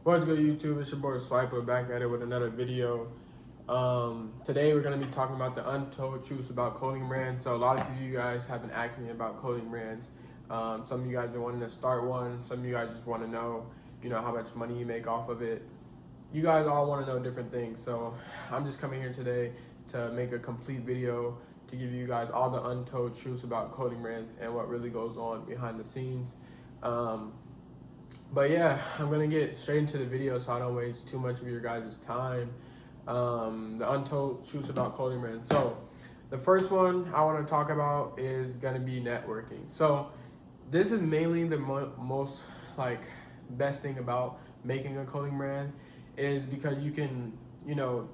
What's good, YouTube? It's your boy Swiper back at it with another video. Today we're going to be talking about the untold truths about clothing brands. So a lot of you guys have been asking me about clothing brands. Some of you guys have been wanting to start one. Some of you guys just want to know, how much money you make off of it. You guys all want to know different things. So I'm just coming here today to make a complete video to give you guys all the untold truths about clothing brands and what really goes on behind the scenes. But yeah, I'm gonna get straight into the video so I don't waste too much of your guys' time. The untold truths about clothing brands. So the first one I want to talk about is gonna be networking. So this is mainly the most best thing about making a clothing brand is because you can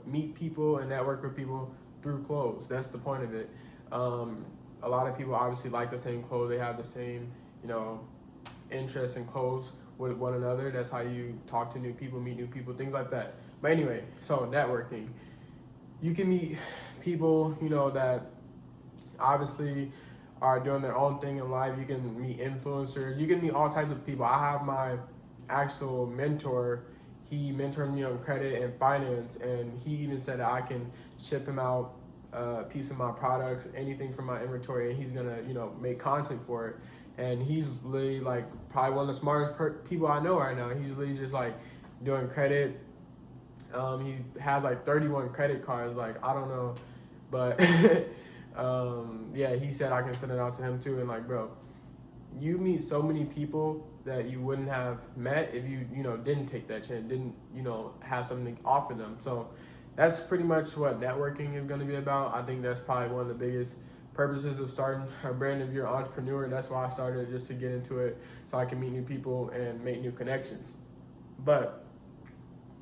meet people and network with people through clothes. That's the point of it. A lot of people obviously like the same clothes. They have the same interests in clothes with one another. That's how you talk to new people, meet new people, things like that. But anyway, so networking. You can meet people, that obviously are doing their own thing in life. You can meet influencers. You can meet all types of people. I have my actual mentor. He mentored me on credit and finance, and he even said that I can ship him out a piece of my products, anything from my inventory, and he's gonna, make content for it. And he's literally probably one of the smartest people I know right now. He's literally just doing credit. He has 31 credit cards. I don't know, but yeah, he said I can send it out to him too. And bro, you meet so many people that you wouldn't have met if you didn't take that chance, didn't have something to offer them. So that's pretty much what networking is going to be about. I think that's probably one of the biggest purposes of starting a brand. If you're an entrepreneur, that's why I started, just to get into it so I can meet new people and make new connections. But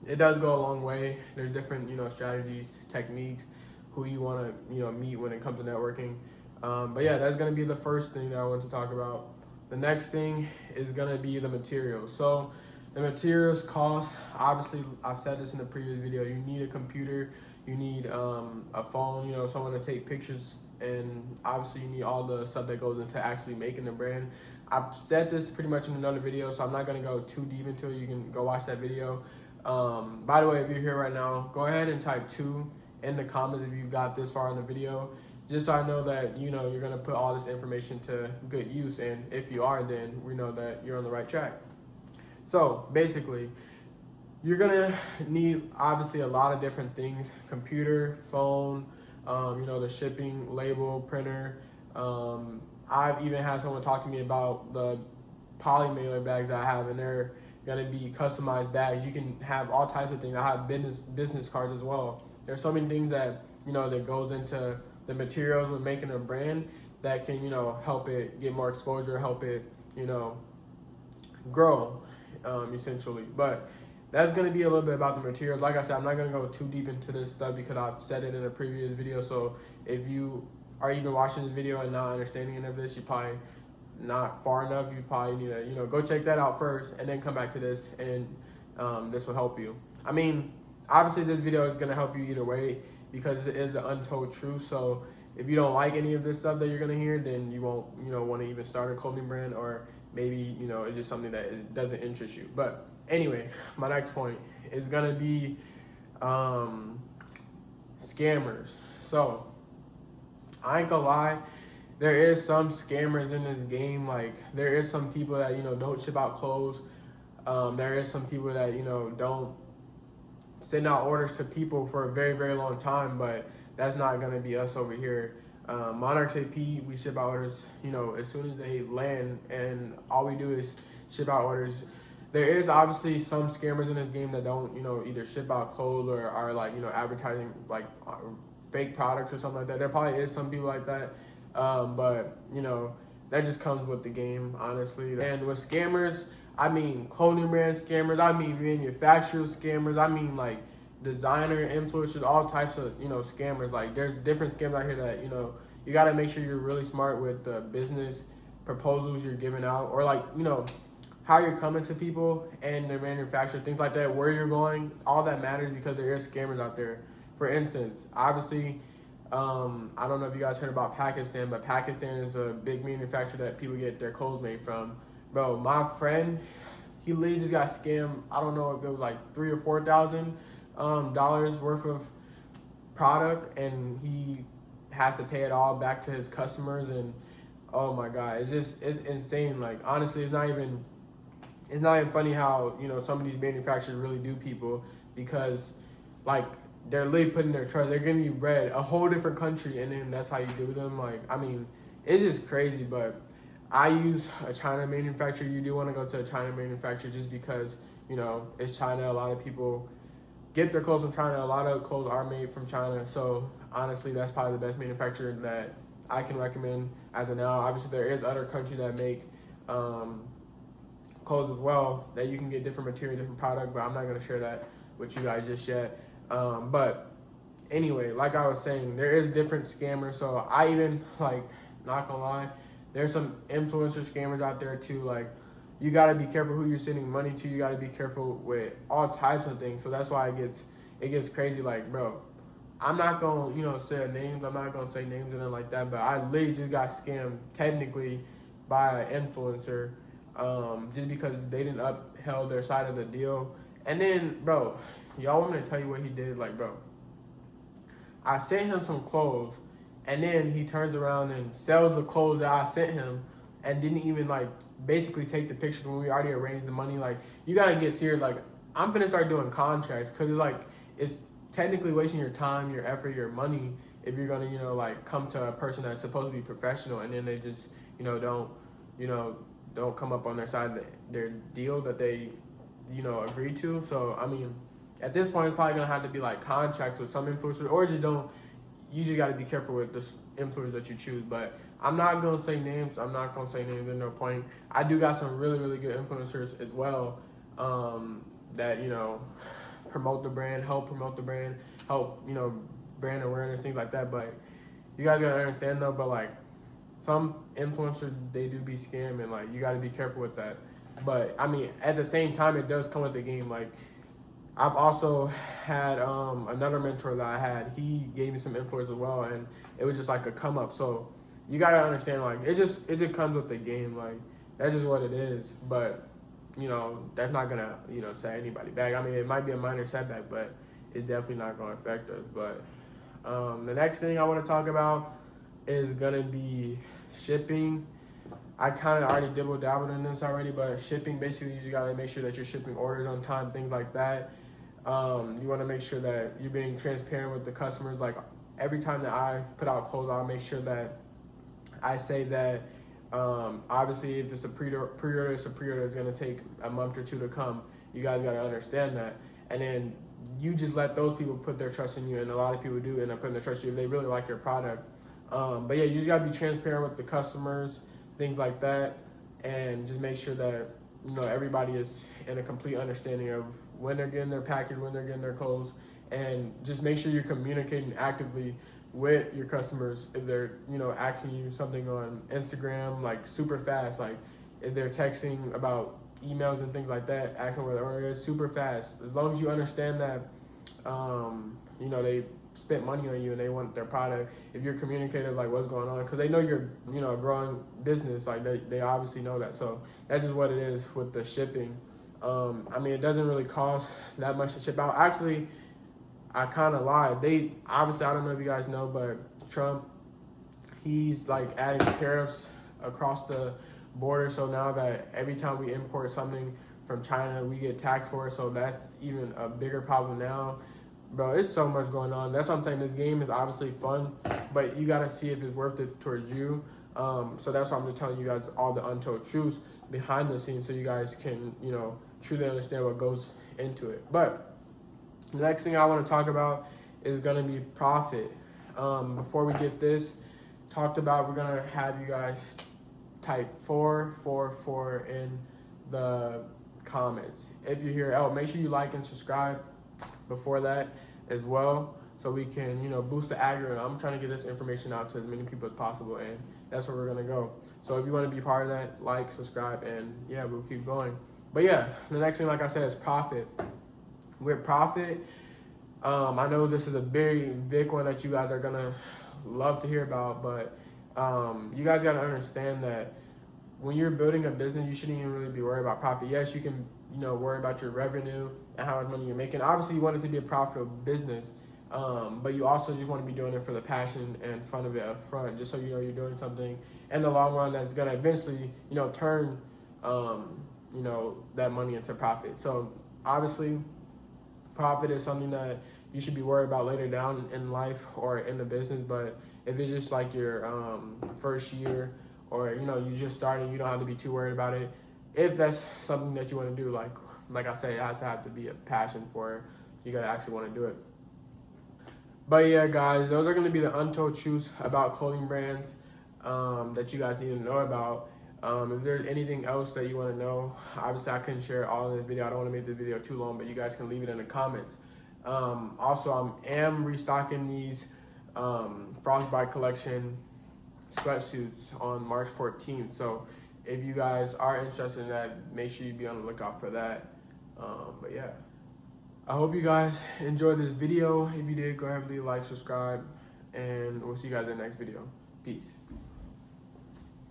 it does go a long way. There's different strategies, techniques, who you want to meet when it comes to networking. But yeah, that's going to be the first thing that I want to talk about. The next thing is going to be the materials. So the materials cost, obviously I've said this in the previous video, you need a computer, you need a phone, someone to take pictures, and obviously you need all the stuff that goes into actually making the brand. I've said this pretty much in another video, so I'm not going to go too deep into it. You can go watch that video. By the way, if you're here right now, go ahead and type 2 in the comments if you got this far in the video, just so I know that you're going to put all this information to good use, and if you are, then we know that you're on the right track. So basically, you're gonna need obviously a lot of different things: computer, phone, the shipping, label, printer. I've even had someone talk to me about the poly mailer bags that I have, and they're gonna be customized bags. You can have all types of things. I have business cards as well. There's so many things that that goes into the materials with making a brand that can help it get more exposure, help it grow, essentially. But that's going to be a little bit about the materials. Like I said, I'm not going to go too deep into this stuff because I've said it in a previous video. So if you are even watching this video and not understanding any of this, you're probably not far enough. You probably need to go check that out first and then come back to this, and this will help you. I mean, obviously this video is going to help you either way because it is the untold truth. So if you don't like any of this stuff that you're going to hear, then you won't want to even start a clothing brand, or maybe it's just something that doesn't interest you. But anyway, my next point is gonna be scammers. So I ain't gonna lie, there is some scammers in this game. There is some people that don't ship out clothes. There is some people that don't send out orders to people for a very, very long time. But that's not gonna be us over here. Monarchs.store, we ship out orders, as soon as they land, and all we do is ship out orders. There is obviously some scammers in this game that don't, either ship out clothes or are advertising fake products or something like that. There probably is some people like that, but that just comes with the game, honestly. And with scammers, I mean clothing brand scammers, I mean manufacturer scammers, I mean designer, influencers, all types of scammers. There's different scammers out here that you got to make sure you're really smart with the business proposals you're giving out, or how you're coming to people and the manufacturer, things like that, where you're going. All that matters because there is scammers out there. For instance, obviously, I don't know if you guys heard about Pakistan, but Pakistan is a big manufacturer that people get their clothes made from. Bro, my friend, He literally just got scammed. I don't know if it was like $3,000 or $4,000 dollars worth of product, and he has to pay it all back to his customers. And oh my god, it's insane. Like honestly, it's not even funny how, you know, some of these manufacturers really do people, because like they're literally putting their trust. They're giving you bread, a whole different country, and then that's how you do them. Like, I mean, it's just crazy. But I use a China manufacturer. You do want to go to a China manufacturer just because, you know, it's China. A lot of people get their clothes from China. A lot of clothes are made from China. So honestly, that's probably the best manufacturer that I can recommend as of now. Obviously, there is other countries that make clothes as well, that you can get different material, different product, but I'm not going to share that with you guys just yet. But anyway, like I was saying, there is different scammers. So I even, like, not gonna lie, there's some influencer scammers out there too. Like, you got to be careful who you're sending money to. You got to be careful with all types of things. So that's why it gets crazy. Like, bro, I'm not gonna, you know, say names. I'm not gonna say names and nothing like that, but I literally just got scammed technically by an influencer, just because they didn't upheld their side of the deal. And then, bro, y'all want me to tell you what he did? Like, bro, I sent him some clothes, and then he turns around and sells the clothes that I sent him, and didn't even, like, basically take the pictures when we already arranged the money. Like, you gotta get serious. Like, I'm finna start doing contracts, because it's like, it's technically wasting your time, your effort, your money, if you're gonna, you know, like, come to a person that's supposed to be professional, and then they just, don't come up on their side of their deal that they, agreed to. So, I mean, at this point, it's probably gonna have to be like contracts with some influencers, or you just gotta be careful with the influencers that you choose. But I'm not gonna say names. There's no point. I do got some really, really good influencers as well, that, promote the brand, help, brand awareness, things like that. But you guys gotta understand though, but like, some influencers, they do be scamming. Like, you gotta be careful with that. But I mean, at the same time, it does come with the game. Like, I've also had another mentor that I had. He gave me some influence as well, and it was just like a come up. So you gotta understand, like, it just comes with the game. Like, that's just what it is. But that's not gonna set anybody back. I mean, it might be a minor setback, but it's definitely not gonna affect us. But the next thing I want to talk about is gonna be shipping. I kind of already dabbled in this already, but shipping, basically, you just gotta make sure that you're shipping orders on time, things like that. You want to make sure that you're being transparent with the customers. Like, every time that I put out clothes, I'll make sure that I say that, obviously, if it's a pre-order, it's going to take a month or two to come. You guys got to understand that. And then you just let those people put their trust in you, and a lot of people do end up putting their trust in you if they really like your product. But yeah, you just got to be transparent with the customers, things like that, and just make sure that everybody is in a complete understanding of when they're getting their package, when they're getting their clothes, and just make sure you're communicating actively with your customers. If they're asking you something on Instagram, like, super fast, like if they're texting about emails and things like that, asking where the order is, super fast. As long as you understand that they spent money on you and they want their product, if you're communicative, like, what's going on, because they know you're a growing business, like they obviously know that. So that's just what it is with the shipping. I mean, it doesn't really cost that much to ship out. Actually, I kind of lied. Obviously, I don't know if you guys know, but Trump, he's like adding tariffs across the border. So now that every time we import something from China, we get taxed for it. So that's even a bigger problem now. Bro, it's so much going on. That's what I'm saying. This game is obviously fun, but you got to see if it's worth it towards you. So that's why I'm just telling you guys all the untold truths behind the scenes, so you guys can, truly understand what goes into it. But the next thing I want to talk about is going to be profit. Before we get this talked about, we're going to have you guys type 444 in the comments. If you're here, make sure you like and subscribe before that as well, so we can boost the algorithm. I'm trying to get this information out to as many people as possible, and that's where we're gonna go. So if you want to be part of that, like, subscribe, and yeah, we'll keep going. But yeah, the next thing, like I said, is profit. With profit, I know this is a very big one that you guys are gonna love to hear about, but you guys gotta understand that when you're building a business, you shouldn't even really be worried about profit. Yes, you can worry about your revenue and how much money you're making. Obviously, you want it to be a profitable business, but you also just want to be doing it for the passion and fun of it up front, just so you know you're doing something in the long run that's gonna eventually, turn, that money into profit. So obviously, profit is something that you should be worried about later down in life or in the business. But if it's just like your first year, or you just starting, you don't have to be too worried about it. If that's something that you want to do, like I say, it has to have to be a passion for it. You gotta actually want to do it. But yeah, guys, those are going to be the untold truths about clothing brands that you guys need to know about. If there's anything else that you want to know, obviously I couldn't share it all in this video. I don't want to make this video too long, but you guys can leave it in the comments. Also, I am restocking these Frostbite collection sweatsuits on March 14th. So if you guys are interested in that, make sure you be on the lookout for that. But yeah, I hope you guys enjoyed this video. If you did, go ahead and leave a like, subscribe, and we'll see you guys in the next video. Peace.